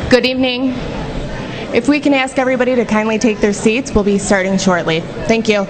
Good evening. If we can ask everybody to kindly take their seats, we'll be starting shortly. Thank you.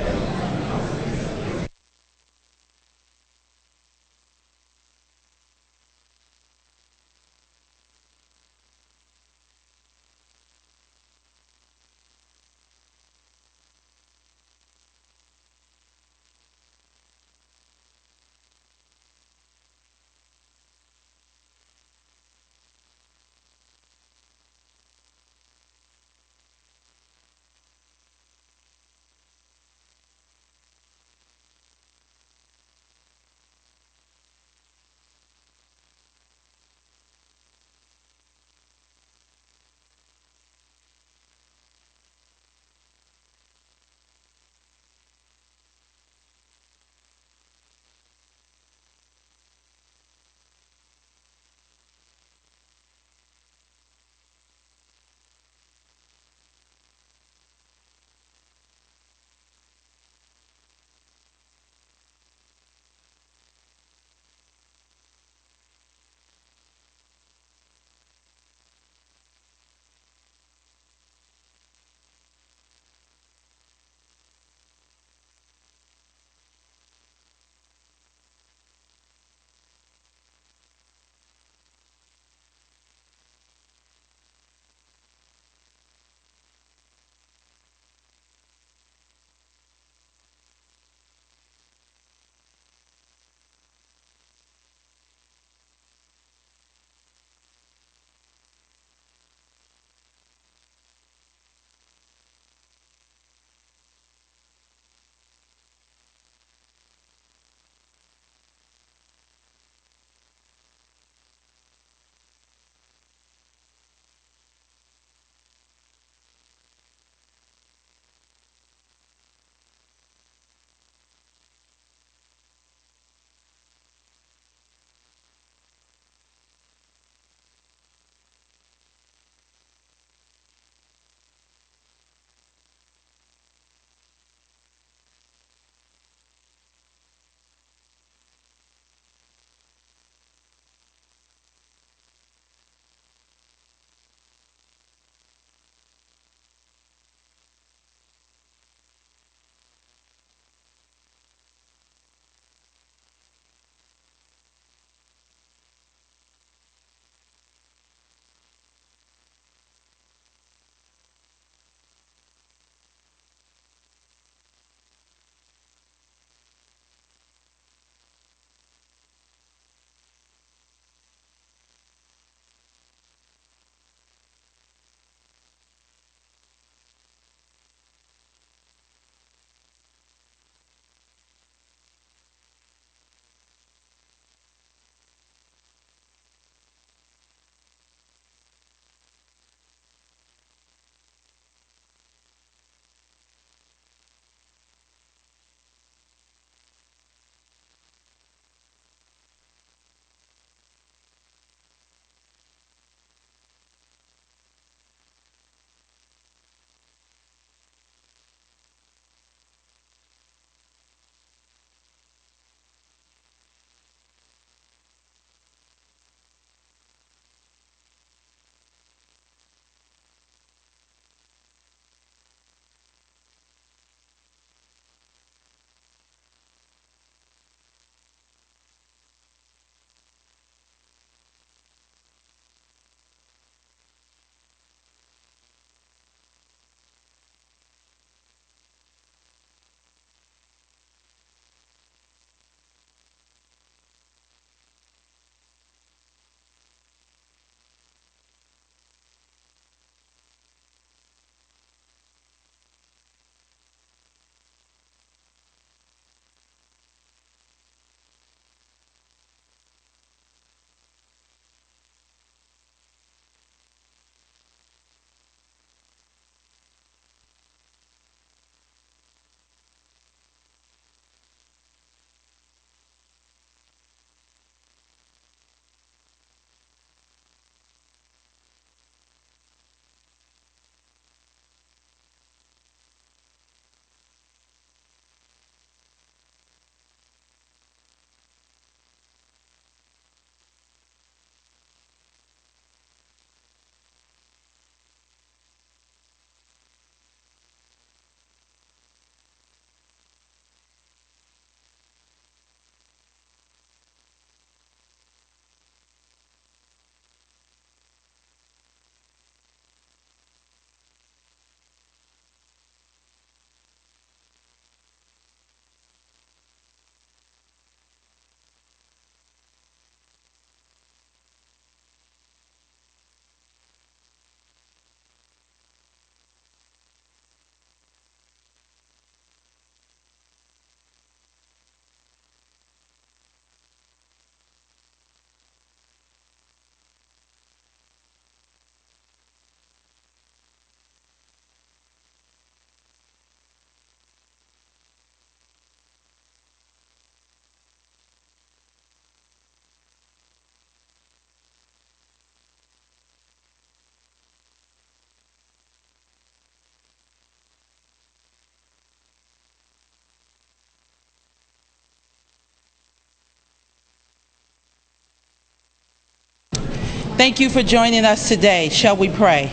Thank you for joining us today. Shall we pray?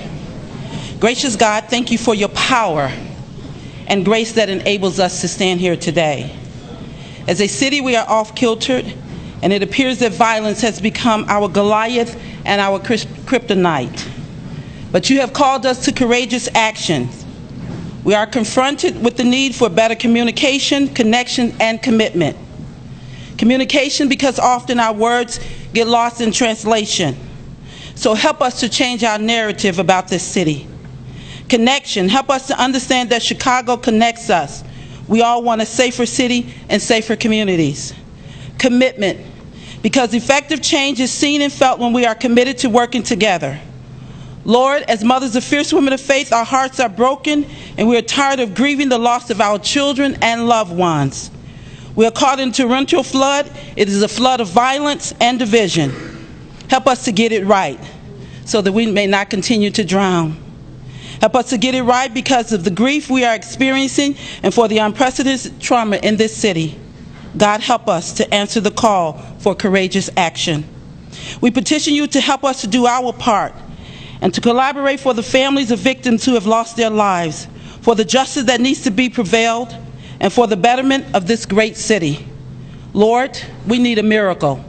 Gracious God, thank you for your power and grace that enables us to stand here today. As a city, we are off-kiltered, and it appears that violence has become our Goliath and our kryptonite. But you have called us to courageous actions. We are confronted with the need for better communication, connection, and commitment. Communication, because often our words get lost in translation. So help us to change our narrative about this city. Connection, help us to understand that Chicago connects us. We all want a safer city and safer communities. Commitment, because effective change is seen and felt when we are committed to working together. Lord, as mothers of fierce women of faith, our hearts are broken and we are tired of grieving the loss of our children and loved ones. We are caught in a torrential flood. It is a flood of violence and division. Help us to get it right so that we may not continue to drown. Help us to get it right because of the grief we are experiencing and for the unprecedented trauma in this city. God, help us to answer the call for courageous action. We petition you to help us to do our part and to collaborate for the families of victims who have lost their lives, for the justice that needs to be prevailed, and for the betterment of this great city. Lord, we need a miracle.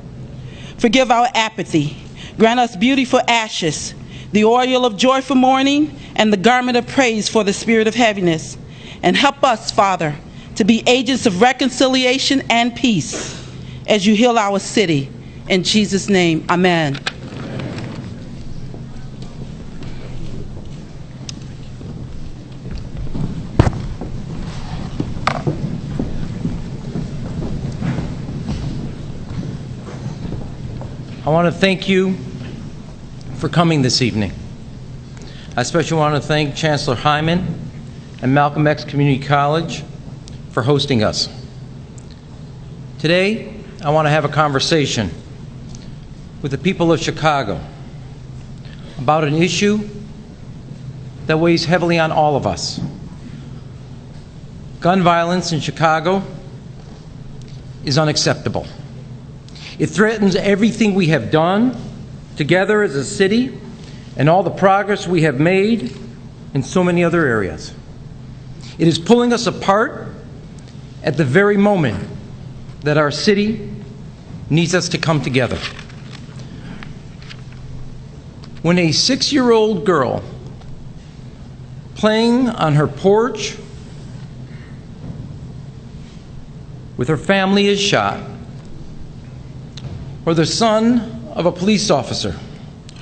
Forgive our apathy. Grant us beauty for ashes, the oil of joy for mourning, and the garment of praise for the spirit of heaviness. And help us, Father, to be agents of reconciliation and peace as you heal our city. In Jesus' name, amen. I want to thank you for coming this evening. I especially want to thank Chancellor Hyman and Malcolm X Community College for hosting us. Today, I want to have a conversation with the people of Chicago about an issue that weighs heavily on all of us. Gun violence in Chicago is unacceptable. It threatens everything we have done together as a city and all the progress we have made in so many other areas. It is pulling us apart at the very moment that our city needs us to come together. When a 6-year-old girl playing on her porch with her family is shot, or the son of a police officer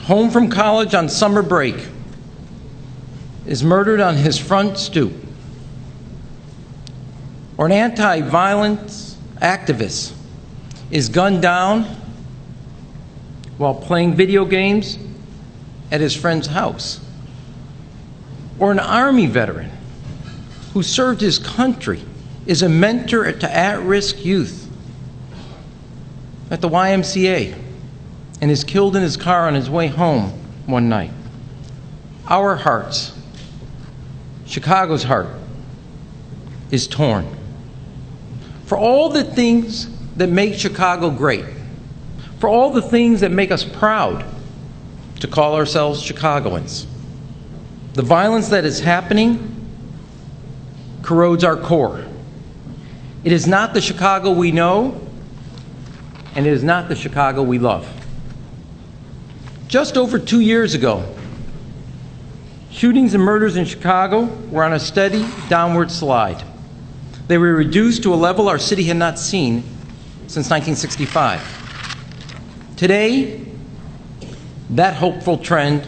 home from college on summer break is murdered on his front stoop, or an anti-violence activist is gunned down while playing video games at his friend's house, or an Army veteran who served his country is a mentor to at-risk youth at the YMCA and is killed in his car on his way home one night. Our hearts, Chicago's heart, is torn. For all the things that make Chicago great, for all the things that make us proud to call ourselves Chicagoans, the violence that is happening corrodes our core. It is not the Chicago we know, and it is not the Chicago we love. Just over 2 years ago, shootings and murders in Chicago were on a steady downward slide. They were reduced to a level our city had not seen since 1965. Today, that hopeful trend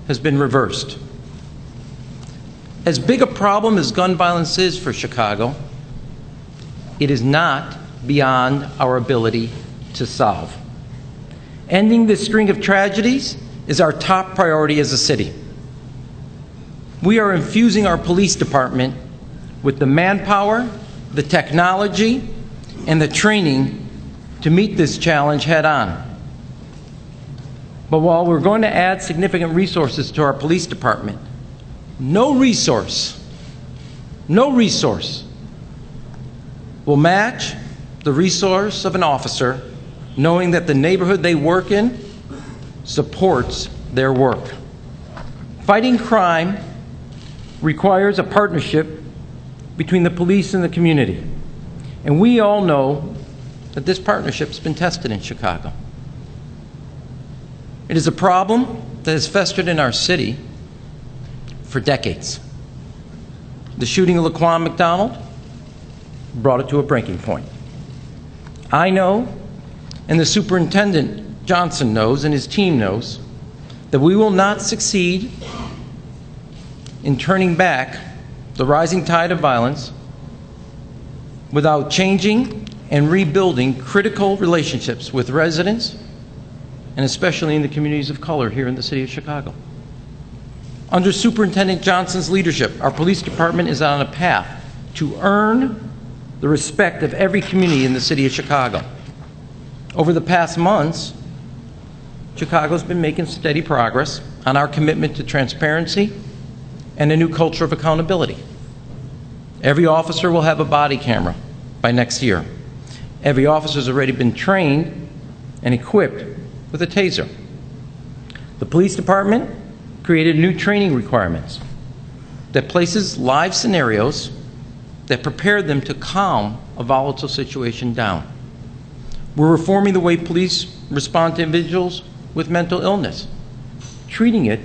has been reversed. As big a problem as gun violence is for Chicago, it is not beyond our ability to solve. Ending this string of tragedies is our top priority as a city. We are infusing our police department with the manpower, the technology, and the training to meet this challenge head on. But while we're going to add significant resources to our police department, no resource will match the resource of an officer knowing that the neighborhood they work in supports their work. Fighting crime requires a partnership between the police and the community. And we all know that this partnership's been tested in Chicago. It is a problem that has festered in our city for decades. The shooting of Laquan McDonald brought it to a breaking point. I know, and the Superintendent Johnson knows, and his team knows, that we will not succeed in turning back the rising tide of violence without changing and rebuilding critical relationships with residents, and especially in the communities of color here in the city of Chicago. Under Superintendent Johnson's leadership, our police department is on a path to earn the respect of every community in the city of Chicago. Over the past months, Chicago's been making steady progress on our commitment to transparency and a new culture of accountability. Every officer will have a body camera by next year. Every officer has already been trained and equipped with a taser. The police department created new training requirements that places live scenarios that prepare them to calm a volatile situation down. We're reforming the way police respond to individuals with mental illness, treating it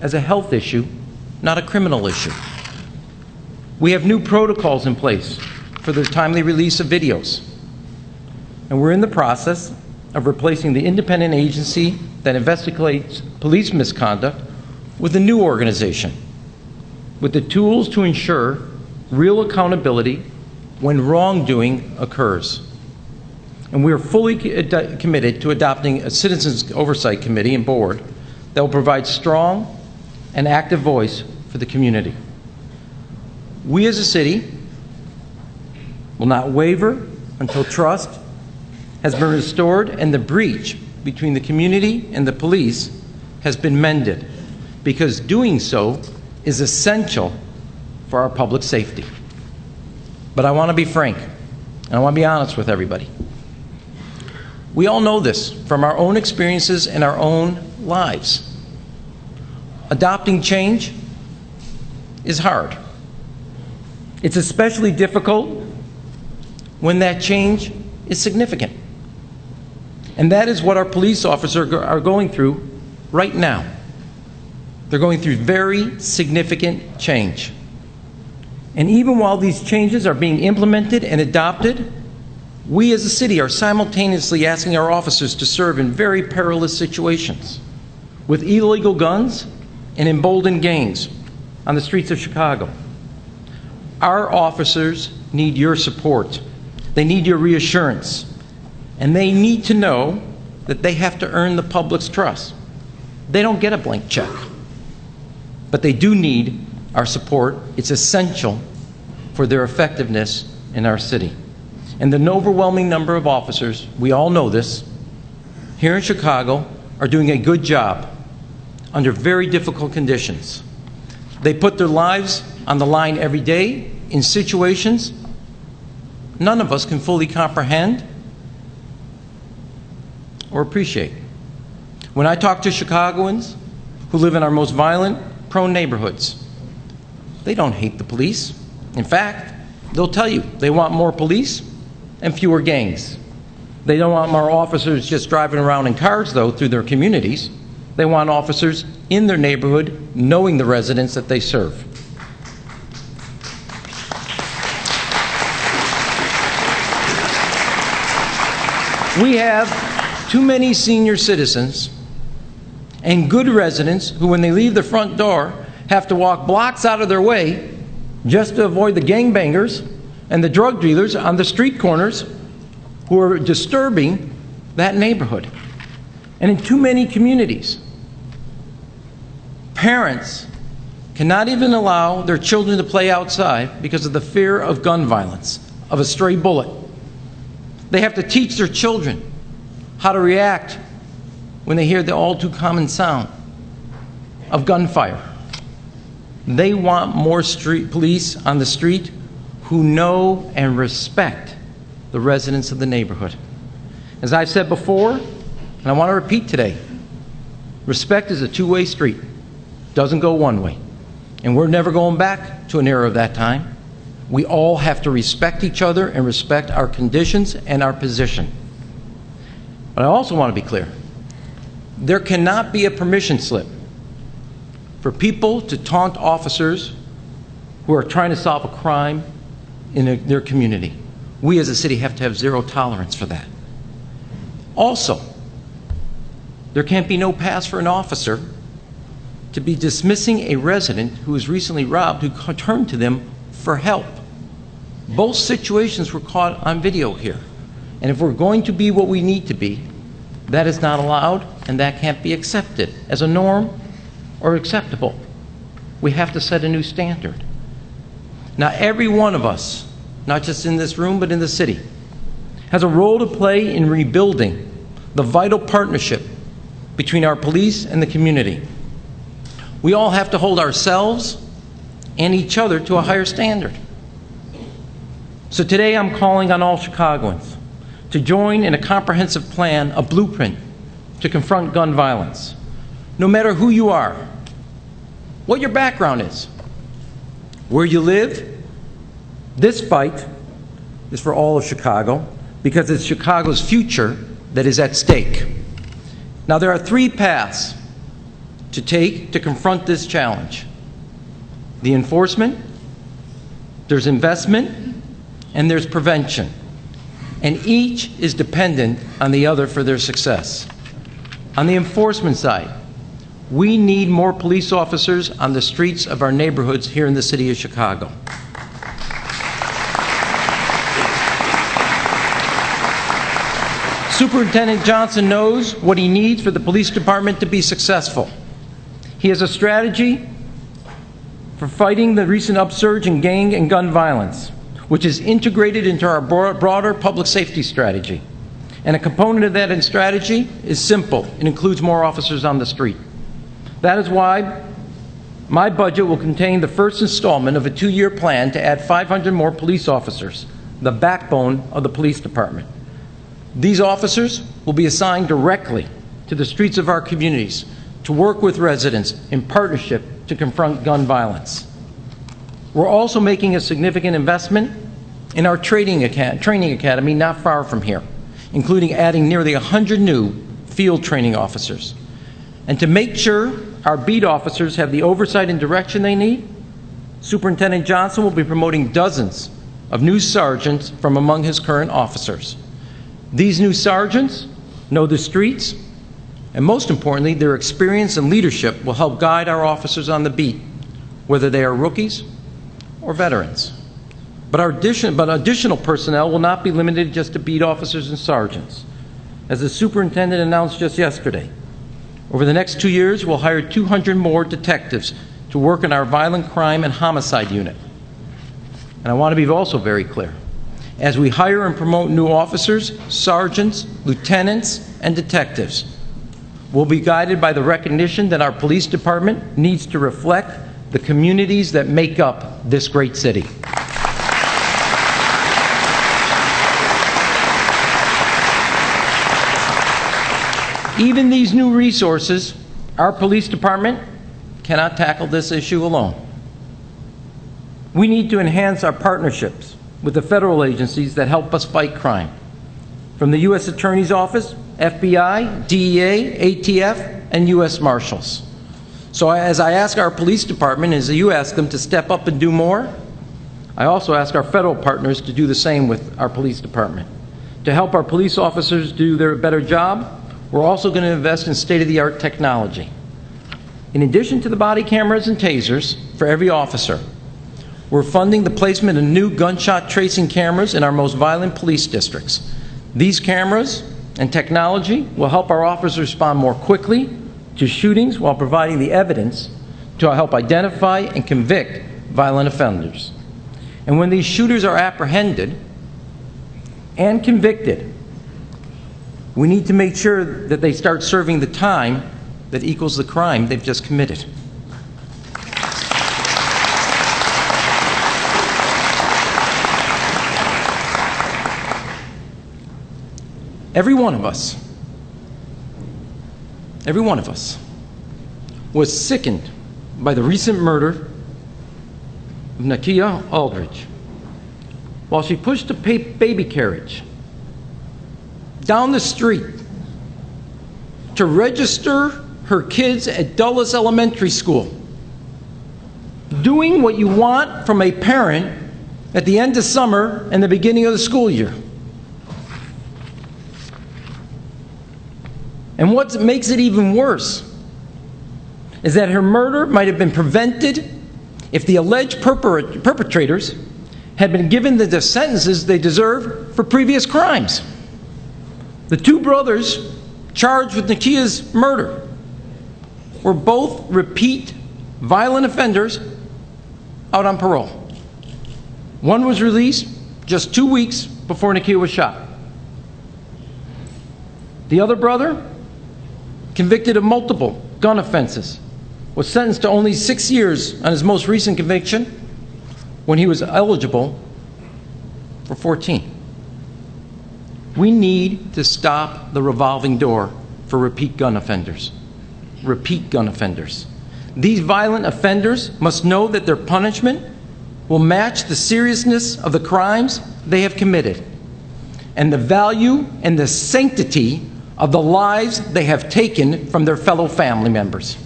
as a health issue, not a criminal issue. We have new protocols in place for the timely release of videos. And we're in the process of replacing the independent agency that investigates police misconduct with a new organization with the tools to ensure real accountability when wrongdoing occurs. And we are fully committed to adopting a Citizens Oversight Committee and Board that will provide strong and active voice for the community. We as a city will not waver until trust has been restored and the breach between the community and the police has been mended, because doing so is essential for our public safety. But I want to be frank, and I want to be honest with everybody. We all know this from our own experiences and our own lives. Adopting change is hard. It's especially difficult when that change is significant. And that is what our police officers are going through right now. They're going through very significant change. And even while these changes are being implemented and adopted, we as a city are simultaneously asking our officers to serve in very perilous situations with illegal guns and emboldened gangs on the streets of Chicago. Our officers need your support. They need your reassurance. And they need to know that they have to earn the public's trust. They don't get a blank check. But they do need our support. It's essential for their effectiveness in our city. And the overwhelming number of officers, we all know this, here in Chicago are doing a good job under very difficult conditions. They put their lives on the line every day in situations none of us can fully comprehend or appreciate. When I talk to Chicagoans who live in our most violent, prone neighborhoods, they don't hate the police. In fact, they'll tell you they want more police and fewer gangs. They don't want more officers just driving around in cars, though, through their communities. They want officers in their neighborhood knowing the residents that they serve. We have too many senior citizens and good residents who, when they leave the front door, have to walk blocks out of their way just to avoid the gangbangers and the drug dealers on the street corners who are disturbing that neighborhood. And in too many communities, parents cannot even allow their children to play outside because of the fear of gun violence, of a stray bullet. They have to teach their children how to react when they hear the all too common sound of gunfire. They want more street police on the street who know and respect the residents of the neighborhood. As I've said before, and I want to repeat today, Respect is a two-way street. Doesn't go one way. And we're never going back to an era of that time. We all have to respect each other and respect our conditions and our position. But I also want to be clear. There cannot be a permission slip for people to taunt officers who are trying to solve a crime in their community. We as a city have to have zero tolerance for that. Also, there can't be no pass for an officer to be dismissing a resident who was recently robbed who turned to them for help. Both situations were caught on video here. And if we're going to be what we need to be, that is not allowed and that can't be accepted as a norm or acceptable. We have to set a new standard. Now, every one of us, not just in this room but in the city, has a role to play in rebuilding the vital partnership between our police and the community. We all have to hold ourselves and each other to a higher standard. So today I'm calling on all Chicagoans to join in a comprehensive plan, a blueprint to confront gun violence. No matter who you are, what your background is, where you live, this fight is for all of Chicago because it's Chicago's future that is at stake. Now, there are three paths to take to confront this challenge. The enforcement, there's investment, and there's prevention. And each is dependent on the other for their success. On the enforcement side, we need more police officers on the streets of our neighborhoods here in the city of Chicago. Superintendent Johnson knows what he needs for the police department to be successful. He has a strategy for fighting the recent upsurge in gang and gun violence, which is integrated into our broader public safety strategy. And a component of that strategy is simple. It includes more officers on the street. That is why my budget will contain the first installment of a 2-year plan to add 500 more police officers, the backbone of the police department. These officers will be assigned directly to the streets of our communities to work with residents in partnership to confront gun violence. We're also making a significant investment in our training academy not far from here, including adding nearly 100 new field training officers. And to make sure our beat officers have the oversight and direction they need, Superintendent Johnson will be promoting dozens of new sergeants from among his current officers. These new sergeants know the streets, and most importantly, their experience and leadership will help guide our officers on the beat, whether they are rookies or veterans. But additional personnel will not be limited just to beat officers and sergeants. As the superintendent announced just yesterday, over the next 2 years, we'll hire 200 more detectives to work in our violent crime and homicide unit. And I want to be also very clear. As we hire and promote new officers, sergeants, lieutenants, and detectives, we'll be guided by the recognition that our police department needs to reflect the communities that make up this great city. Even these new resources, our police department cannot tackle this issue alone. We need to enhance our partnerships with the federal agencies that help us fight crime, from the U.S. Attorney's Office, FBI, DEA, ATF, and U.S. Marshals. So as I ask our police department, as you ask them to step up and do more, I also ask our federal partners to do the same with our police department. To help our police officers do their better job, we're also going to invest in state-of-the-art technology. In addition to the body cameras and tasers for every officer, we're funding the placement of new gunshot tracing cameras in our most violent police districts. These cameras and technology will help our officers respond more quickly to shootings while providing the evidence to help identify and convict violent offenders. And when these shooters are apprehended and convicted, we need to make sure that they start serving the time that equals the crime they've just committed. Every one of us was sickened by the recent murder of Nakia Aldridge while she pushed a baby carriage down the street to register her kids at Dulles Elementary School, doing what you want from a parent at the end of summer and the beginning of the school year. And what makes it even worse is that her murder might have been prevented if the alleged perpetrators had been given the sentences they deserve for previous crimes. The two brothers charged with Nakia's murder were both repeat violent offenders out on parole. One was released just 2 weeks before Nakia was shot. The other brother, convicted of multiple gun offenses, was sentenced to only 6 years on his most recent conviction when he was eligible for 14. We need to stop the revolving door for repeat gun offenders. Repeat gun offenders. These violent offenders must know that their punishment will match the seriousness of the crimes they have committed and the value and the sanctity of the lives they have taken from their fellow family members.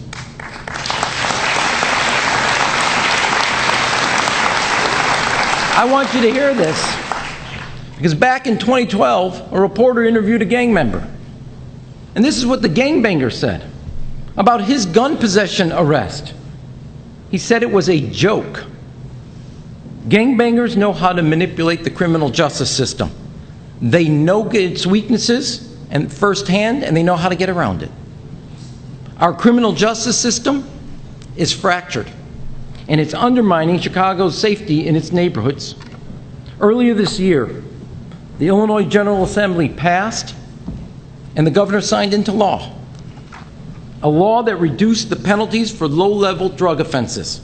I want you to hear this, because back in 2012, a reporter interviewed a gang member. And this is what the gangbanger said about his gun possession arrest. He said it was a joke. Gangbangers know how to manipulate the criminal justice system. They know its weaknesses and firsthand, and they know how to get around it. Our criminal justice system is fractured, and it's undermining Chicago's safety in its neighborhoods. Earlier this year, the Illinois General Assembly passed, and the governor signed into law, a law that reduced the penalties for low-level drug offenses.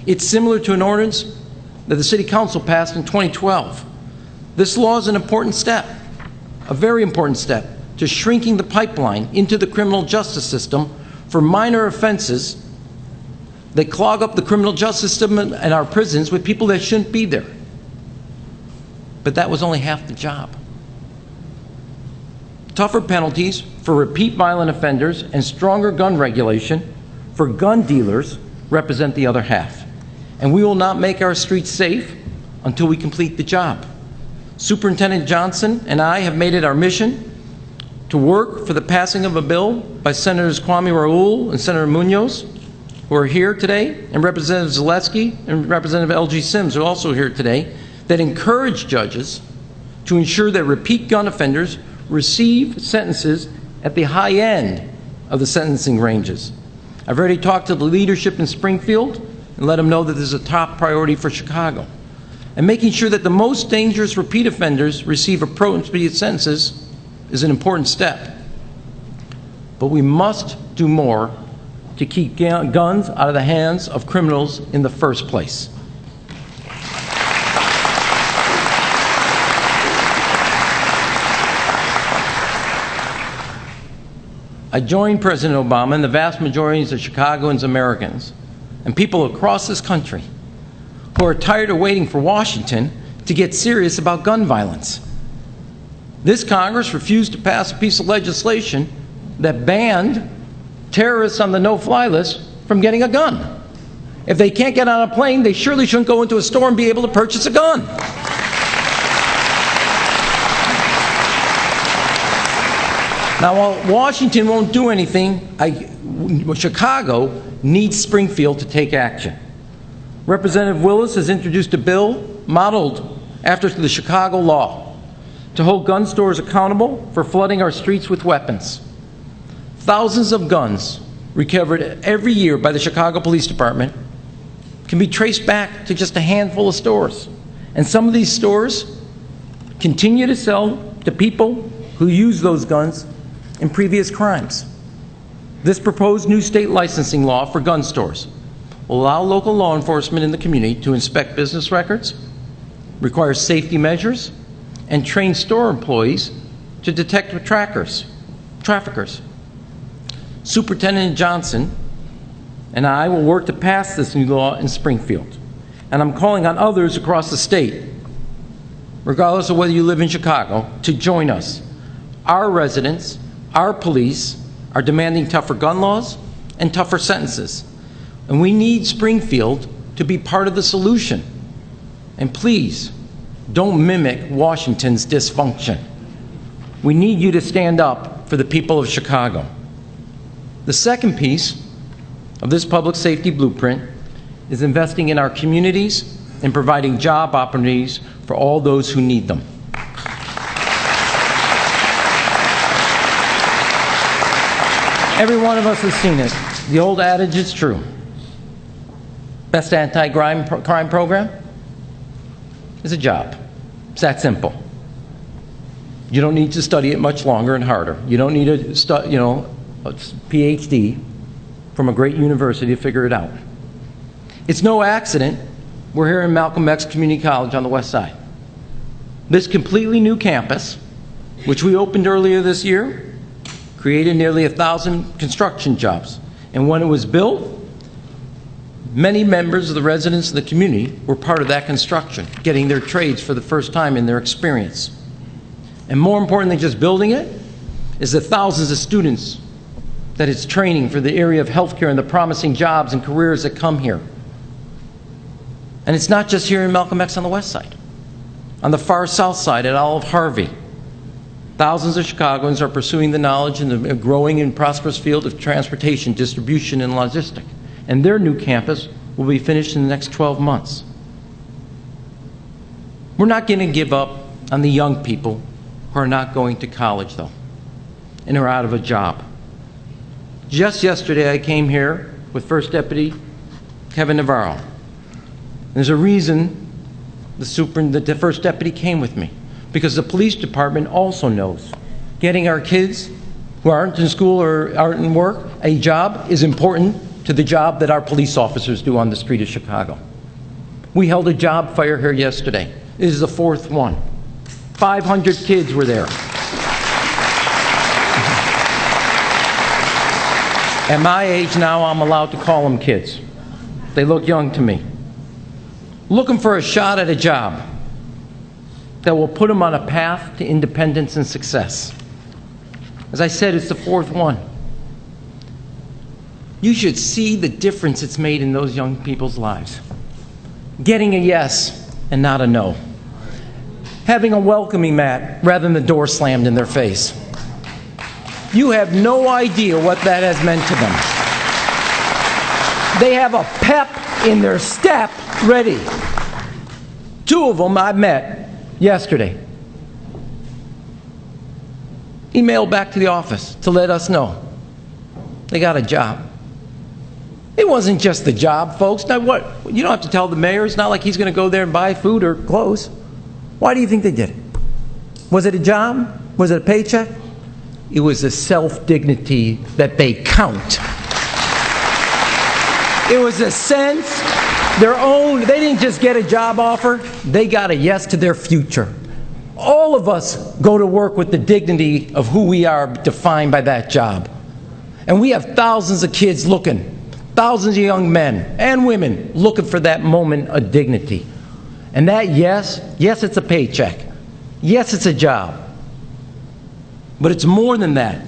It's similar to an ordinance that the City Council passed in 2012. This law is an important step, a very important step, to shrinking the pipeline into the criminal justice system for minor offenses that clog up the criminal justice system and our prisons with people that shouldn't be there. But that was only half the job. Tougher penalties for repeat violent offenders and stronger gun regulation for gun dealers represent the other half. And we will not make our streets safe until we complete the job. Superintendent Johnson and I have made it our mission to work for the passing of a bill by Senators Kwame Raoul and Senator Munoz, who are here today, and Representative Zaleski and Representative L.G. Sims are also here today, that encourage judges to ensure that repeat gun offenders receive sentences at the high end of the sentencing ranges. I've already talked to the leadership in Springfield and let them know that this is a top priority for Chicago. And making sure that the most dangerous repeat offenders receive appropriate sentences is an important step. But we must do more to keep guns out of the hands of criminals in the first place. I join President Obama and the vast majority of Chicagoans, Americans, and people across this country who are tired of waiting for Washington to get serious about gun violence. This Congress refused to pass a piece of legislation that banned terrorists on the no-fly list from getting a gun. If they can't get on a plane, they surely shouldn't go into a store and be able to purchase a gun. Now, while Washington won't do anything, Chicago needs Springfield to take action. Representative Willis has introduced a bill modeled after the Chicago law to hold gun stores accountable for flooding our streets with weapons. Thousands of guns recovered every year by the Chicago Police Department can be traced back to just a handful of stores. And some of these stores continue to sell to people who use those guns in previous crimes. This proposed new state licensing law for gun stores will allow local law enforcement in the community to inspect business records, require safety measures, and train store employees to detect traffickers. Superintendent Johnson and I will work to pass this new law in Springfield. And I'm calling on others across the state, regardless of whether you live in Chicago, to join us. Our residents, our police, are demanding tougher gun laws and tougher sentences. And we need Springfield to be part of the solution. And please, don't mimic Washington's dysfunction. We need you to stand up for the people of Chicago. The second piece of this public safety blueprint is investing in our communities and providing job opportunities for all those who need them. Every one of us has seen it. The old adage is true. Best anti-crime program is a job. It's that simple. You don't need to study it much longer and harder. You don't need a PhD from a great university to figure it out. It's no accident we're here in Malcolm X Community College on the west side. This completely new campus, which we opened earlier this year, created nearly 1,000 construction jobs. And when it was built, many members of the residents of the community were part of that construction, getting their trades for the first time in their experience. And more important than just building it is the thousands of students that it's training for the area of healthcare and the promising jobs and careers that come here. And it's not just here in Malcolm X on the west side. On the far south side at Olive Harvey, thousands of Chicagoans are pursuing the knowledge in the growing and prosperous field of transportation, distribution, and logistics. And their new campus will be finished in the next 12 months. We're not going to give up on the young people who are not going to college, though, and are out of a job. Just yesterday, I came here with First Deputy Kevin Navarro. There's a reason the First Deputy came with me, because the police department also knows getting our kids who aren't in school or aren't in work a job is important to the job that our police officers do on the street of Chicago. We held a job fair here yesterday. It is the fourth one. 500 kids were there. At my age now, I'm allowed to call them kids. They look young to me. Looking for a shot at a job that will put them on a path to independence and success. As I said, it's the fourth one. You should see the difference it's made in those young people's lives. Getting a yes and not a no. Having a welcoming mat rather than the door slammed in their face. You have no idea what that has meant to them. They have a pep in their step ready. 2 of them I met yesterday. Emailed back to the office to let us know they got a job. It wasn't just the job, folks. Now what? You don't have to tell the mayor. It's not like he's going to go there and buy food or clothes. Why do you think they did it? Was it a job? Was it a paycheck? It was a self-dignity that they count. It was a sense, their own, they didn't just get a job offer, they got a yes to their future. All of us go to work with the dignity of who we are defined by that job. And we have thousands of kids looking, thousands of young men and women looking for that moment of dignity. And that yes, it's a paycheck. Yes, it's a job. But it's more than that.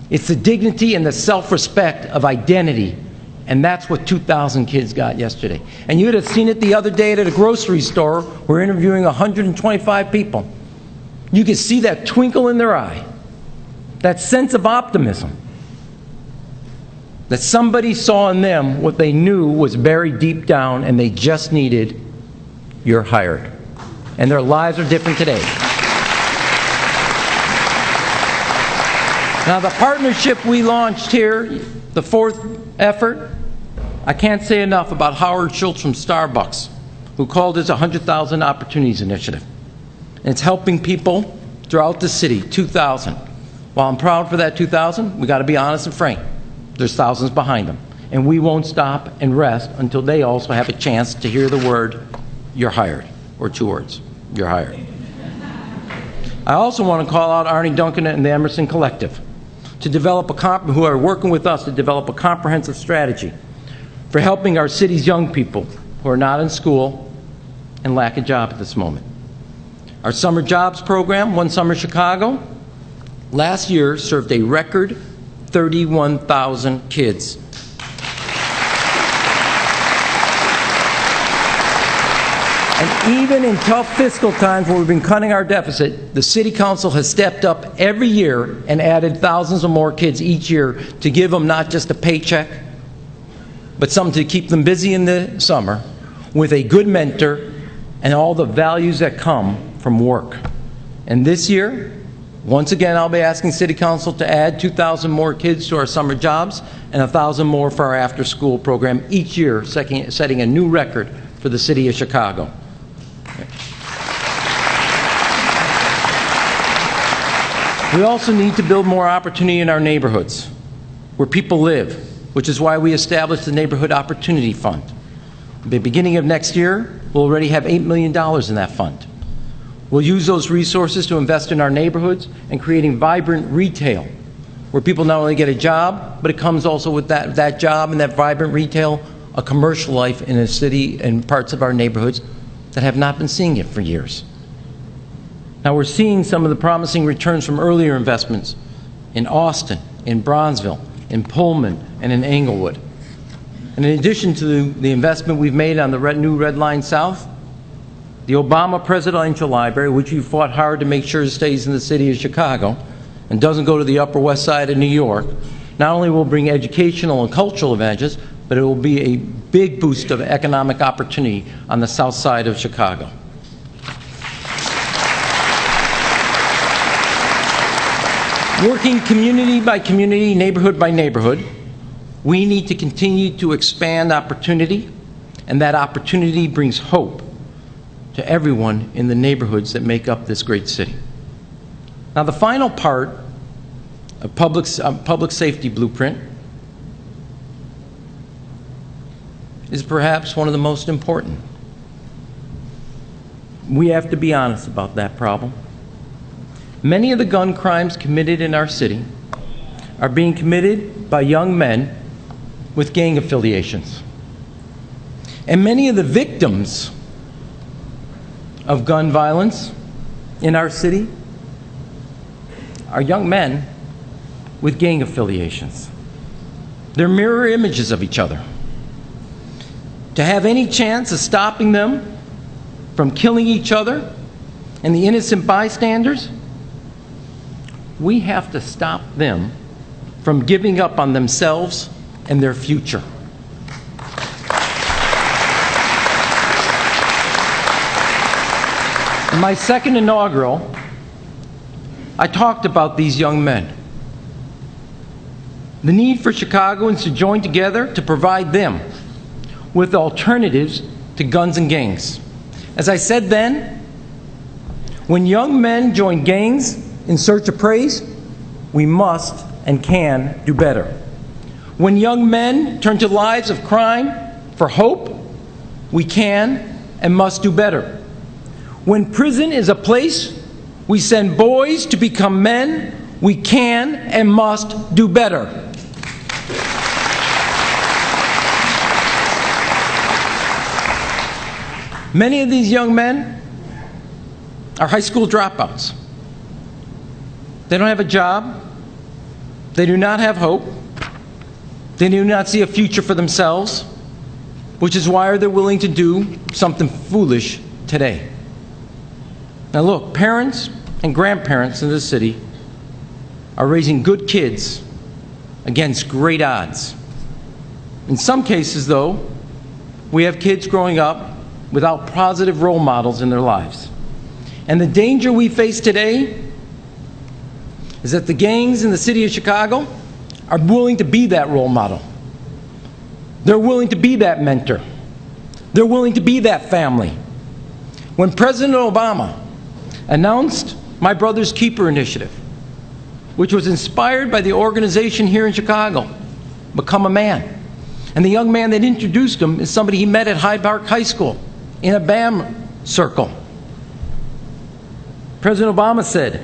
It's the dignity and the self-respect of identity. And that's what 2,000 kids got yesterday. And you'd have seen it the other day at a grocery store. We're interviewing 125 people. You could see that twinkle in their eye, that sense of optimism, that somebody saw in them what they knew was buried deep down and they just needed, you're hired. And their lives are different today. Now the partnership we launched here, the fourth effort, I can't say enough about Howard Schultz from Starbucks, who called this a 100,000 Opportunities Initiative. And it's helping people throughout the city, 2,000. While I'm proud for that 2,000, we got to be honest and frank. There's thousands behind them. And we won't stop and rest until they also have a chance to hear the word, you're hired, or 2 words, you're hired. I also want to call out Arnie Duncan and the Emerson Collective to develop who are working with us to develop a comprehensive strategy for helping our city's young people who are not in school and lack a job at this moment. Our summer jobs program, One Summer Chicago, last year served a record 31,000 kids. And even in tough fiscal times where we've been cutting our deficit, the City Council has stepped up every year and added thousands of more kids each year to give them not just a paycheck, but something to keep them busy in the summer with a good mentor and all the values that come from work. And this year, once again, I'll be asking City Council to add 2,000 more kids to our summer jobs and 1,000 more for our after-school program each year, setting a new record for the City of Chicago. We also need to build more opportunity in our neighborhoods where people live, which is why we established the Neighborhood Opportunity Fund. At the beginning of next year, we'll already have $8 million in that fund. We'll use those resources to invest in our neighborhoods and creating vibrant retail, where people not only get a job, but it comes also with that job and that vibrant retail, a commercial life in a city and parts of our neighborhoods that have not been seeing it for years. Now we're seeing some of the promising returns from earlier investments in Austin, in Bronzeville, in Pullman, and in Englewood. And in addition to the investment we've made on the new Red Line South, the Obama Presidential Library, which we fought hard to make sure it stays in the city of Chicago and doesn't go to the Upper West Side of New York, not only will bring educational and cultural advantages, but it will be a big boost of economic opportunity on the south side of Chicago. Working community by community, neighborhood by neighborhood, we need to continue to expand opportunity, and that opportunity brings hope to everyone in the neighborhoods that make up this great city. Now, the final part of public safety blueprint is perhaps one of the most important. We have to be honest about that problem. Many of the gun crimes committed in our city are being committed by young men with gang affiliations. And many of the victims of gun violence in our city are young men with gang affiliations. They're mirror images of each other. To have any chance of stopping them from killing each other and the innocent bystanders, we have to stop them from giving up on themselves and their future. In my second inaugural, I talked about these young men. The need for Chicagoans to join together to provide them with alternatives to guns and gangs. As I said then, when young men join gangs in search of praise, we must and can do better. When young men turn to lives of crime for hope, we can and must do better. When prison is a place we send boys to become men, we can and must do better. Many of these young men are high school dropouts. They don't have a job. They do not have hope. They do not see a future for themselves, which is why they're willing to do something foolish today. Now look, parents and grandparents in this city are raising good kids against great odds. In some cases, though, we have kids growing up without positive role models in their lives. And the danger we face today is that the gangs in the city of Chicago are willing to be that role model. They're willing to be that mentor. They're willing to be that family. When President Obama announced My Brother's Keeper initiative, which was inspired by the organization here in Chicago, Become a Man. And the young man that introduced him is somebody he met at Hyde Park High School in a BAM circle. President Obama said,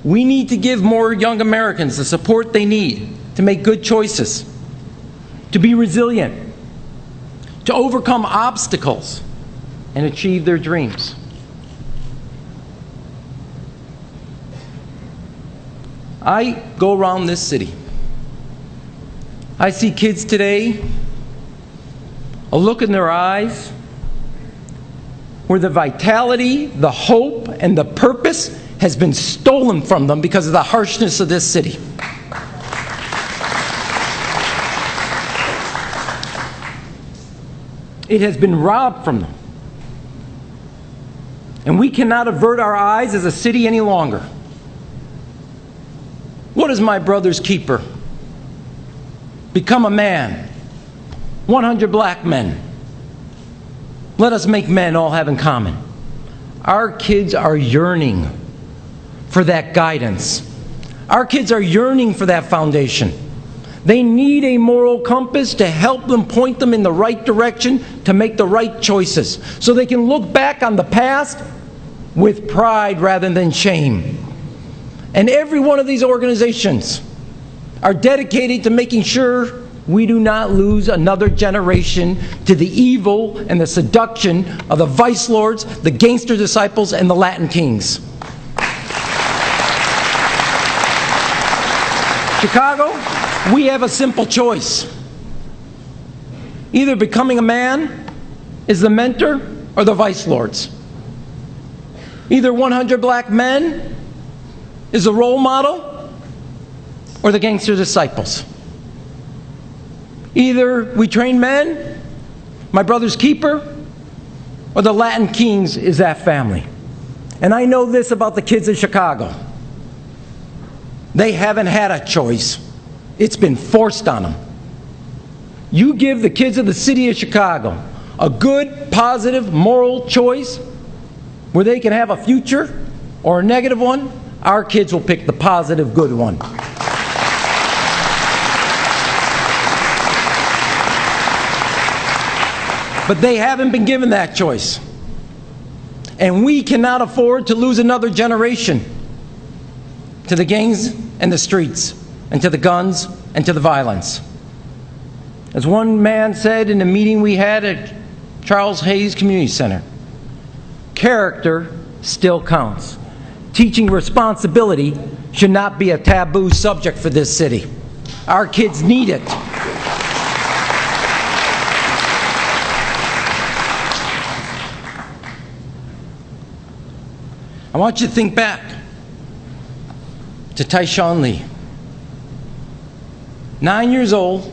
"We need to give more young Americans the support they need to make good choices, to be resilient, to overcome obstacles and achieve their dreams. I go around this city. I see kids today, a look in their eyes where the vitality, the hope, and the purpose has been stolen from them because of the harshness of this city. It has been robbed from them. And we cannot avert our eyes as a city any longer. What is my brother's keeper? Become a man. 100 black men. Let us make men all have in common. Our kids are yearning for that guidance. Our kids are yearning for that foundation. They need a moral compass to help them, point them in the right direction to make the right choices, so they can look back on the past with pride rather than shame. And every one of these organizations are dedicated to making sure we do not lose another generation to the evil and the seduction of the vice lords, the gangster disciples, and the Latin kings. Chicago, we have a simple choice. Either becoming a man is the mentor or the vice lords. Either 100 black men is the role model or the gangster disciples. Either we train men, my brother's keeper, or the Latin kings is that family. And I know this about the kids of Chicago. They haven't had a choice. It's been forced on them. You give the kids of the city of Chicago a good, positive, moral choice where they can have a future or a negative one, our kids will pick the positive, good one. But they haven't been given that choice. And we cannot afford to lose another generation to the gangs and the streets, and to the guns and to the violence. As one man said in a meeting we had at Charles Hayes Community Center, character still counts. Teaching responsibility should not be a taboo subject for this city. Our kids need it. I want you to think back to Tyshawn Lee. 9 years old,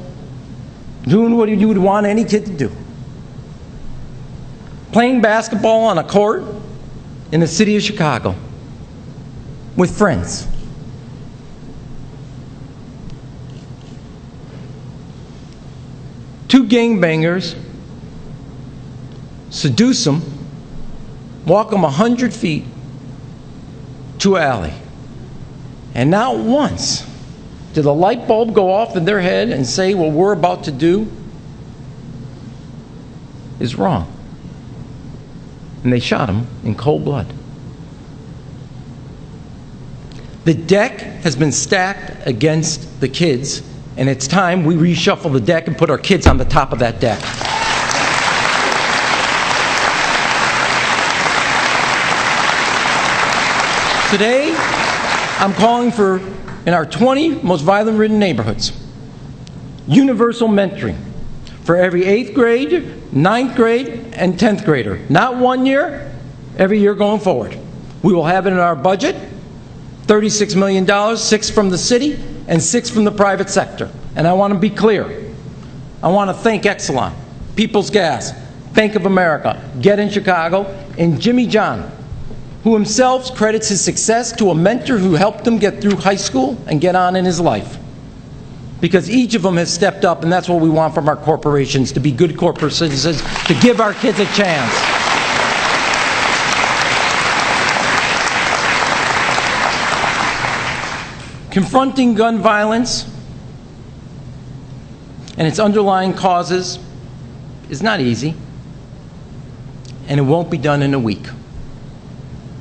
doing what you would want any kid to do. Playing basketball on a court in the city of Chicago with friends. Two gangbangers seduce him, walk him 100 feet to an alley. And not once did the light bulb go off in their head and say, what we're about to do is wrong. And they shot him in cold blood. The deck has been stacked against the kids, and it's time we reshuffle the deck and put our kids on the top of that deck. Today, I'm calling for, in our 20 most violent-ridden neighborhoods, universal mentoring for every 8th grade, 9th grade, and 10th grader. Not 1 year, every year going forward. We will have it in our budget, $36 million, 6 from the city and 6 from the private sector. And I want to be clear. I want to thank Exelon, People's Gas, Bank of America, Get in Chicago, and Jimmy John, who himself credits his success to a mentor who helped him get through high school and get on in his life. Because each of them has stepped up, and that's what we want from our corporations, to be good corporate citizens, to give our kids a chance. Confronting gun violence and its underlying causes is not easy, and it won't be done in a week.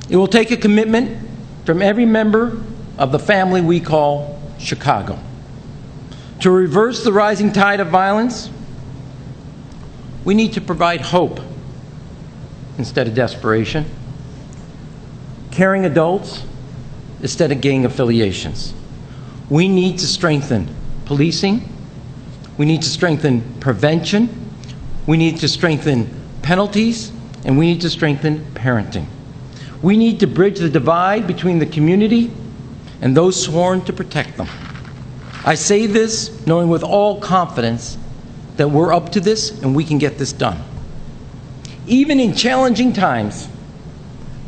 It will take a commitment from every member of the family we call Chicago. To reverse the rising tide of violence, We need to provide hope instead of desperation, caring adults instead of gang affiliations. We need to strengthen policing. We need to strengthen prevention. We need to strengthen penalties, and we need to strengthen parenting. We need to bridge the divide between the community and those sworn to protect them. I say this knowing with all confidence that we're up to this and we can get this done. Even in challenging times,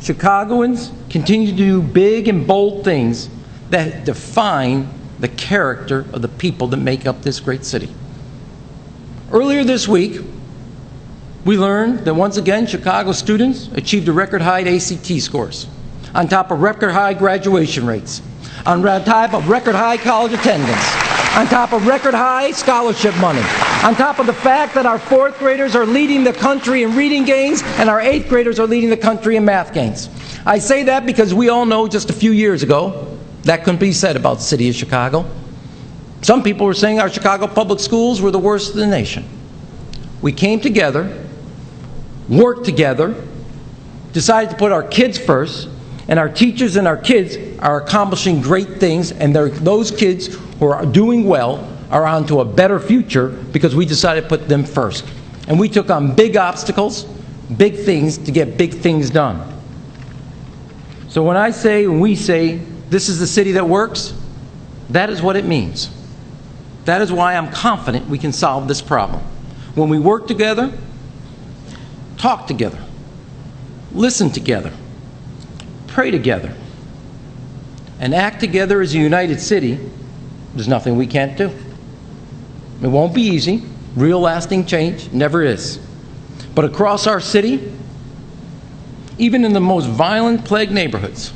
Chicagoans continue to do big and bold things that define the character of the people that make up this great city. Earlier this week, we learned that once again, Chicago students achieved a record-high ACT scores, on top of record-high graduation rates, on top of record-high college attendance, on top of record-high scholarship money, on top of the fact that our fourth graders are leading the country in reading gains and our eighth graders are leading the country in math gains. I say that because we all know just a few years ago that couldn't be said about the city of Chicago. Some people were saying our Chicago public schools were the worst in the nation. We came together, worked together, decided to put our kids first, and our teachers and our kids are accomplishing great things, and those kids who are doing well are on to a better future because we decided to put them first. And we took on big obstacles, big things to get big things done. So when we say, this is the city that works, that is what it means. That is why I'm confident we can solve this problem. When we work together, talk together, listen together, pray together, and act together as a united city, there's nothing we can't do. It won't be easy. Real lasting change never is. But across our city, even in the most violent plagued neighborhoods,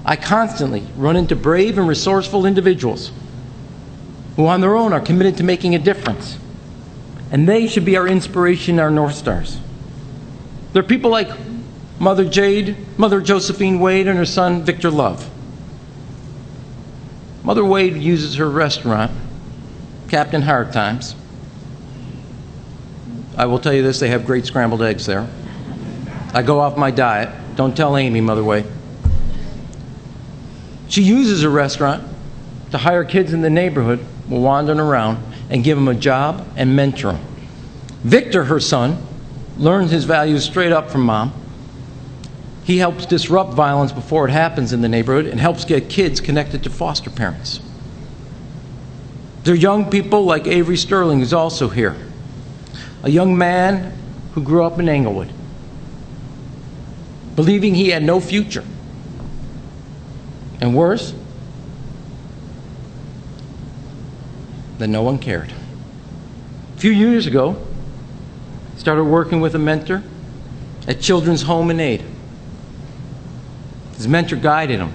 I constantly run into brave and resourceful individuals who on their own are committed to making a difference. And they should be our inspiration, our North Stars. There are people like Mother Josephine Wade and her son Victor Love. Mother Wade uses her restaurant, Captain Hard Times. I will tell you this, they have great scrambled eggs there. I go off my diet. Don't tell Amy, Mother Wade. She uses her restaurant to hire kids in the neighborhood wandering around and give them a job and mentor them. Victor, her son, learned his values straight up from Mom. He helps disrupt violence before it happens in the neighborhood and helps get kids connected to foster parents. There are young people like Avery Sterling, who's also here, a young man who grew up in Englewood, believing he had no future. And worse, that no one cared. A few years ago, he started working with a mentor at Children's Home and Aid. His mentor guided him,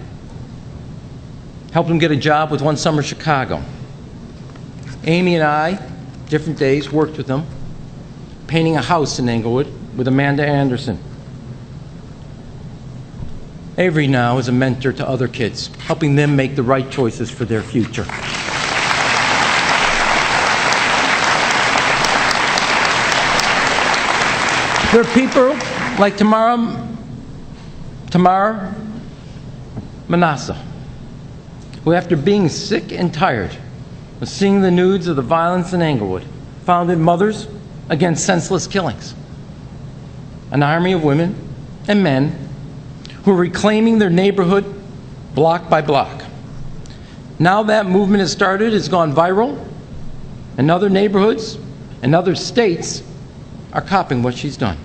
helped him get a job with One Summer Chicago. Amy and I, different days, worked with him, painting a house in Englewood with Amanda Anderson. Avery now is a mentor to other kids, helping them make the right choices for their future. There are people like Tamara Manassa, who after being sick and tired of seeing the news of the violence in Englewood, founded Mothers Against Senseless Killings, an army of women and men who are reclaiming their neighborhood block by block. Now that movement has started, it's gone viral, and other neighborhoods and other states are copying what she's done.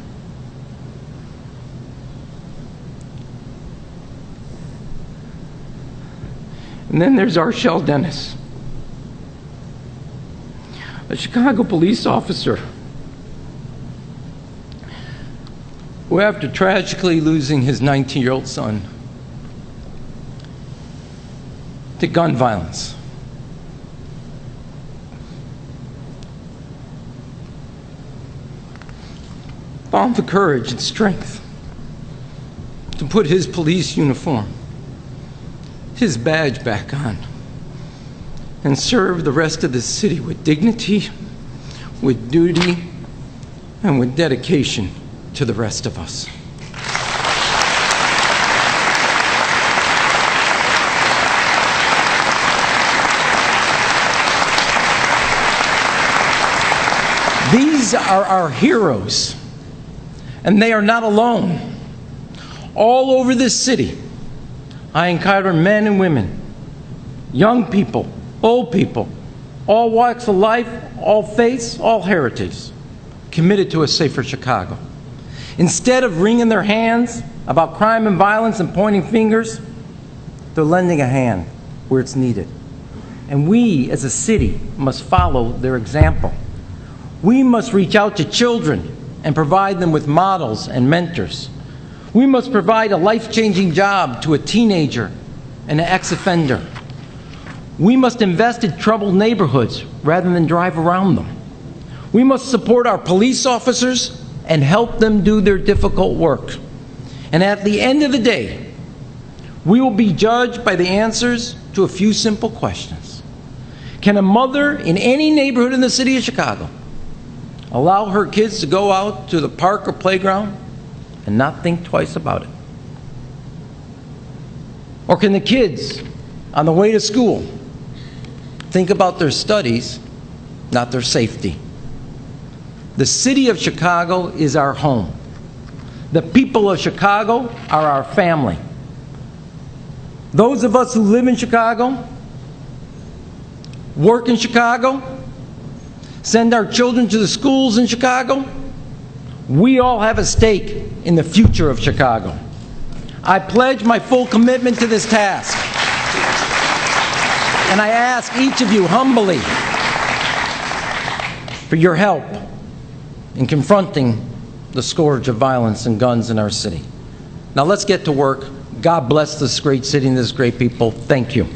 And then there's Arshel Dennis, a Chicago police officer who, after tragically losing his 19-year-old son to gun violence, found the courage and strength to put his police uniform, his badge back on, and serve the rest of the city with dignity, with duty, and with dedication to the rest of us. These are our heroes, and they are not alone. All over this city, I encounter men and women, young people, old people, all walks of life, all faiths, all heritages, committed to a safer Chicago. Instead of wringing their hands about crime and violence and pointing fingers, they're lending a hand where it's needed. And we, as a city, must follow their example. We must reach out to children and provide them with models and mentors. We must provide a life-changing job to a teenager and an ex-offender. We must invest in troubled neighborhoods rather than drive around them. We must support our police officers and help them do their difficult work. And at the end of the day, we will be judged by the answers to a few simple questions. Can a mother in any neighborhood in the city of Chicago allow her kids to go out to the park or playground and not think twice about it? Or can the kids on the way to school think about their studies, not their safety? The city of Chicago is our home. The people of Chicago are our family. Those of us who live in Chicago, work in Chicago, send our children to the schools in Chicago, we all have a stake in the future of Chicago. I pledge my full commitment to this task. And I ask each of you humbly for your help in confronting the scourge of violence and guns in our city. Now let's get to work. God bless this great city and this great people. Thank you.